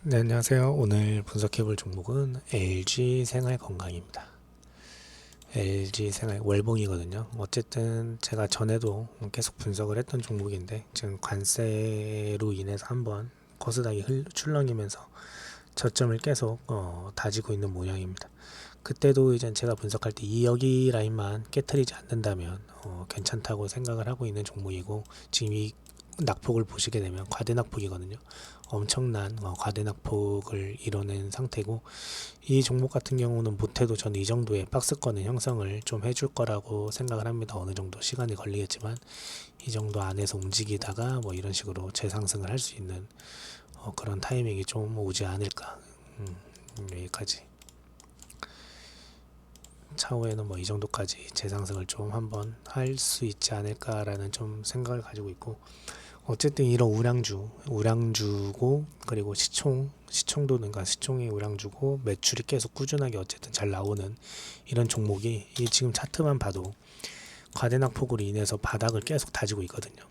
네, 안녕하세요. 오늘 분석해볼 종목은 LG 생활건강입니다. LG 생활 월봉이거든요. 어쨌든 제가 전에도 계속 분석을 했던 종목인데 지금 관세로 인해서 한번 거스닥이 출렁이면서 저점을 계속 다지고 있는 모양입니다. 그때도 이제 제가 분석할 때 이 여기 라인만 깨트리지 않는다면 괜찮다고 생각을 하고 있는 종목이고, 지금 이 낙폭을 보시게 되면 과대낙폭이거든요. 엄청난 과대낙폭을 이뤄낸 상태고, 이 종목 같은 경우는 못해도 저는 이 정도의 박스권은 형성을 좀 해줄 거라고 생각을 합니다. 어느 정도 시간이 걸리겠지만 이 정도 안에서 움직이다가 뭐 이런 식으로 재상승을 할 수 있는 그런 타이밍이 좀 오지 않을까. 여기까지 차후에는 뭐 이 정도까지 재상승을 좀 한번 할 수 있지 않을까라는 좀 생각을 가지고 있고, 어쨌든 이런 우량주고, 그리고 시총도, 그러니까 시총이 우량주고 매출이 계속 꾸준하게 어쨌든 잘 나오는 이런 종목이, 이 지금 차트만 봐도 과대낙폭으로 인해서 바닥을 계속 다지고 있거든요.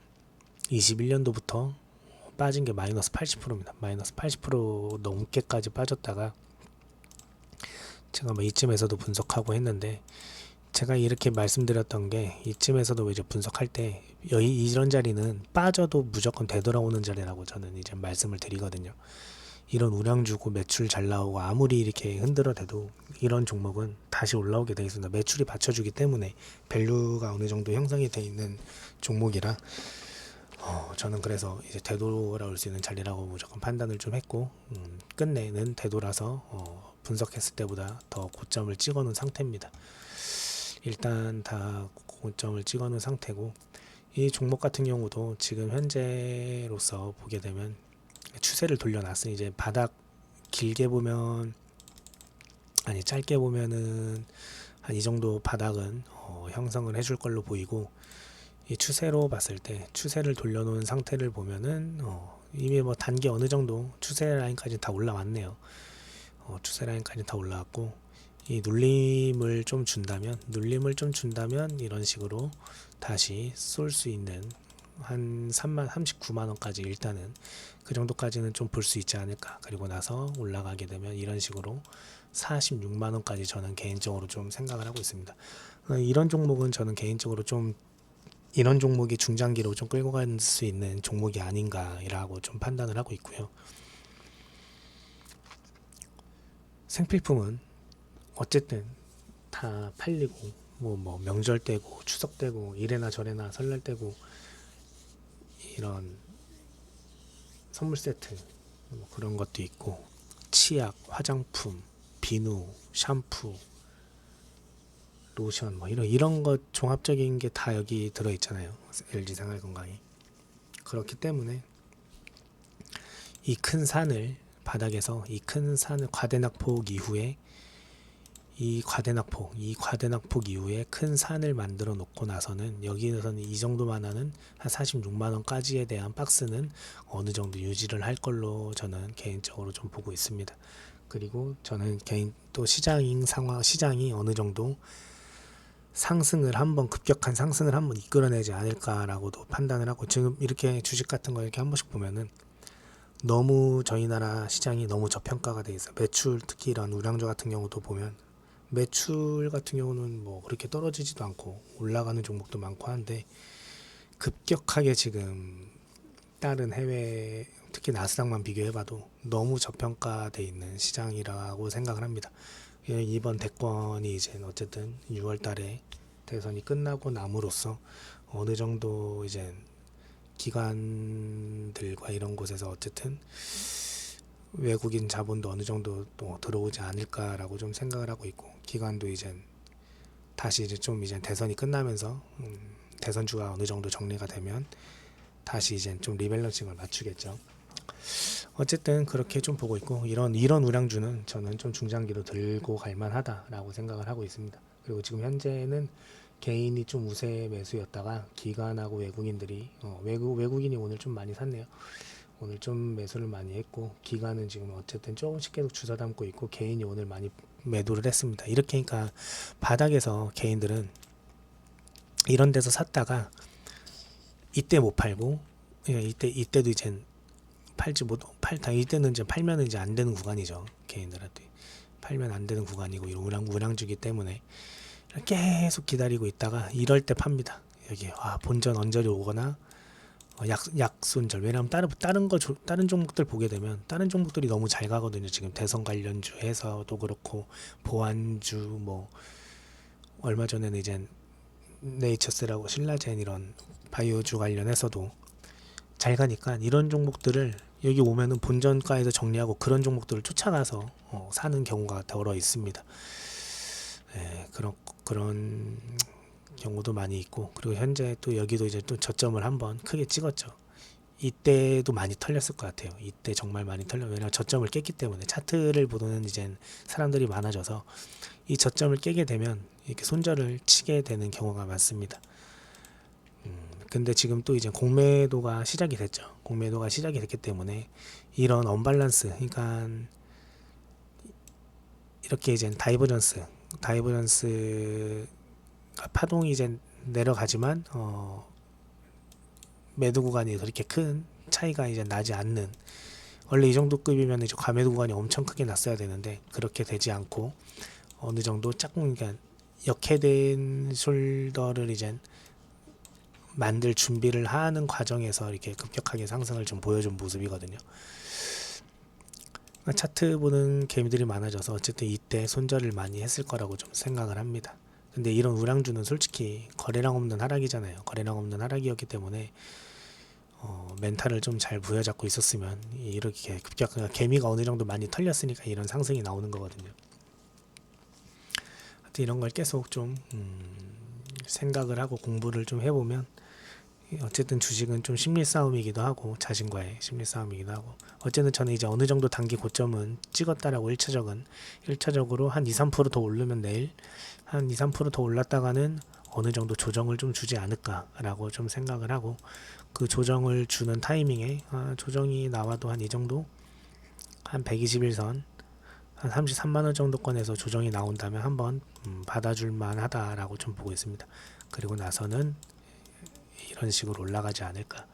21년도부터 빠진 게 마이너스 80%입니다. 마이너스 80% 넘게까지 빠졌다가 제가 뭐 이쯤에서도 분석하고 했는데, 제가 이렇게 말씀드렸던 게 이쯤에서도 이제 분석할 때 이런 자리는 빠져도 무조건 되돌아오는 자리라고 저는 이제 말씀을 드리거든요. 이런 우량주고 매출 잘 나오고 아무리 이렇게 흔들어대도 이런 종목은 다시 올라오게 되어 있습니다. 매출이 받쳐주기 때문에 밸류가 어느 정도 형성이 되어 있는 종목이라 저는 그래서 이제 되돌아올 수 있는 자리라고 무조건 판단을 좀 했고, 끝내는 되돌아서 분석했을 때보다 더 고점을 찍어 놓은 상태입니다. 일단 다 고점을 찍어 놓은 상태고, 이 종목 같은 경우도 지금 현재로서 보게 되면 추세를 돌려놨어요. 이제 바닥 길게 보면, 아니 짧게 보면은 한 이 정도 바닥은 형성을 해줄 걸로 보이고, 이 추세로 봤을 때 추세를 돌려놓은 상태를 보면은 이미 뭐 단기 어느 정도 추세 라인까지 다 올라왔네요. 추세 라인까지 다 올라왔고, 이 눌림을 좀 준다면 이런 식으로 다시 쏠 수 있는 한 39만 원까지, 일단은 그 정도까지는 좀 볼 수 있지 않을까. 그리고 나서 올라가게 되면 이런 식으로 46만 원까지 저는 개인적으로 좀 생각을 하고 있습니다. 이런 종목은 저는 개인적으로 좀, 이런 종목이 중장기로 좀 끌고 갈 수 있는 종목이 아닌가라고 좀 판단을 하고 있고요. 생필품은 어쨌든 다 팔리고, 뭐 명절 때고 추석 때고 이래나 저래나 설날 때고 이런 선물 세트 뭐 그런 것도 있고, 치약, 화장품, 비누, 샴푸, 로션, 뭐 이런 것 종합적인 게 다 여기 들어 있잖아요. LG 생활건강이. 그렇기 때문에 이 큰 산을, 바닥에서 이 큰 산을 과대낙폭 이후에, 이 과대낙폭 이후에 큰 산을 만들어 놓고 나서는 여기에서는 이 정도만 하는 한 46만 원까지에 대한 박스는 어느 정도 유지를 할 걸로 저는 개인적으로 좀 보고 있습니다. 그리고 저는 또 시장이 어느 정도 급격한 상승을 한번 이끌어내지 않을까라고도 판단을 하고, 지금 이렇게 주식 같은 거 이렇게 한 번씩 보면은 너무 저희 나라 시장이 너무 저평가가 돼 있어. 매출, 특히 이런 우량주 같은 경우도 보면 매출 같은 경우는 뭐 그렇게 떨어지지도 않고 올라가는 종목도 많고 한데, 급격하게 지금 다른 해외, 특히 나스닥만 비교해봐도 너무 저평가돼 있는 시장이라고 생각을 합니다. 이번 대권이 이제 어쨌든 6월 달에 대선이 끝나고 남으로써 어느 정도 이제 기관들과 이런 곳에서 어쨌든 외국인 자본도 어느 정도 또 들어오지 않을까라고 좀 생각을 하고 있고, 기관도 이제 다시 이제 좀 이제 대선이 끝나면서 대선주가 어느 정도 정리가 되면 다시 이제 좀 리밸런싱을 맞추겠죠. 어쨌든 그렇게 좀 보고 있고, 이런 우량주는 저는 좀 중장기로 들고 갈 만하다라고 생각을 하고 있습니다. 그리고 지금 현재는 개인이 좀 우세 매수였다가 기관하고 외국인들이 외국인이 오늘 좀 많이 샀네요. 오늘 좀 매수를 많이 했고, 기관은 지금 어쨌든 조금씩 계속 주워 담고 있고, 개인이 오늘 많이 매도를 했습니다. 이렇게 하니까 바닥에서 개인들은 이런 데서 샀다가 이때 못 팔고, 이때도 이제 이때는 이제 팔면 이제 안 되는 구간이죠. 개인들한테 팔면 안 되는 구간이고 이런 우량주기 때문에 계속 기다리고 있다가 이럴 때 팝니다. 여기 본전 언저리 오거나 약손절. 왜냐면 다른 종목들 보게 되면 다른 종목들이 너무 잘 가거든요. 지금 대선 관련주 해서도 그렇고 보안주 뭐 얼마 전에는 이제 네이처스라고 신라젠 이런 바이오주 관련해서도 잘 가니까 이런 종목들을 여기 오면은 본전가에서 정리하고 그런 종목들을 쫓아가서 사는 경우가 더러 있습니다. 예, 그런 경우도 많이 있고, 그리고 현재 또 여기도 이제 또 저점을 한번 크게 찍었죠. 이때도 많이 털렸을 것 같아요. 이때 정말 많이 왜냐면 저점을 깼기 때문에. 차트를 보는 이제 사람들이 많아져서 이 저점을 깨게 되면 이렇게 손절을 치게 되는 경우가 많습니다. 근데 지금 또 이제 공매도가 시작이 됐죠. 공매도가 시작이 됐기 때문에 이런 언밸런스, 그러니까 이렇게 이제 다이버전스가 파동이 이제 내려가지만 매도 구간이 그렇게 큰 차이가 이제 나지 않는, 원래 이 정도 급이면 이제 과매도 구간이 엄청 크게 났어야 되는데 그렇게 되지 않고 어느 정도 조금, 그러니까 역해된 숄더를 이제 만들 준비를 하는 과정에서 이렇게 급격하게 상승을 좀 보여준 모습이거든요. 차트 보는 개미들이 많아져서 어쨌든 이때 손절을 많이 했을 거라고 좀 생각을 합니다. 근데 이런 우량주는 솔직히 거래량 없는 하락이잖아요. 거래량 없는 하락이었기 때문에 멘탈을 좀 잘 부여잡고 있었으면 이렇게 개미가 어느 정도 많이 털렸으니까 이런 상승이 나오는 거거든요. 하여튼 이런 걸 계속 좀 생각을 하고 공부를 좀 해보면, 어쨌든 주식은 좀 심리 싸움이기도 하고 자신과의 심리 싸움이기도 하고, 어쨌든 저는 이제 어느 정도 단기 고점은 찍었다라고 1차적으로 한 2-3% 더 오르면 내일 한 2-3% 더 올랐다가는 어느 정도 조정을 좀 주지 않을까라고 좀 생각을 하고, 그 조정을 주는 타이밍에 조정이 나와도 한 이 정도, 한 121선 한 33만원 정도권에서 조정이 나온다면 한번 받아줄 만하다라고 좀 보고 있습니다. 그리고 나서는 이런 식으로 올라가지 않을까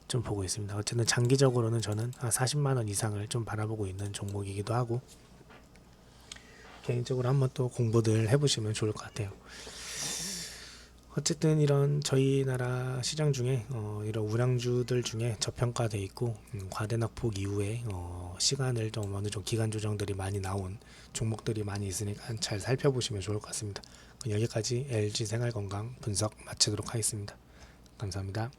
좀 보고 있습니다. 어쨌든 장기적으로는 저는 40만원 이상을 좀 바라보고 있는 종목이기도 하고, 개인적으로 한번 또 공부들 해보시면 좋을 것 같아요. 어쨌든 이런 저희 나라 시장 중에 이런 우량주들 중에 저평가돼 있고 과대낙폭 이후에 시간을 좀 어느 정도 기간 조정들이 많이 나온 종목들이 많이 있으니까 잘 살펴보시면 좋을 것 같습니다. 여기까지 LG생활건강 분석 마치도록 하겠습니다. 감사합니다.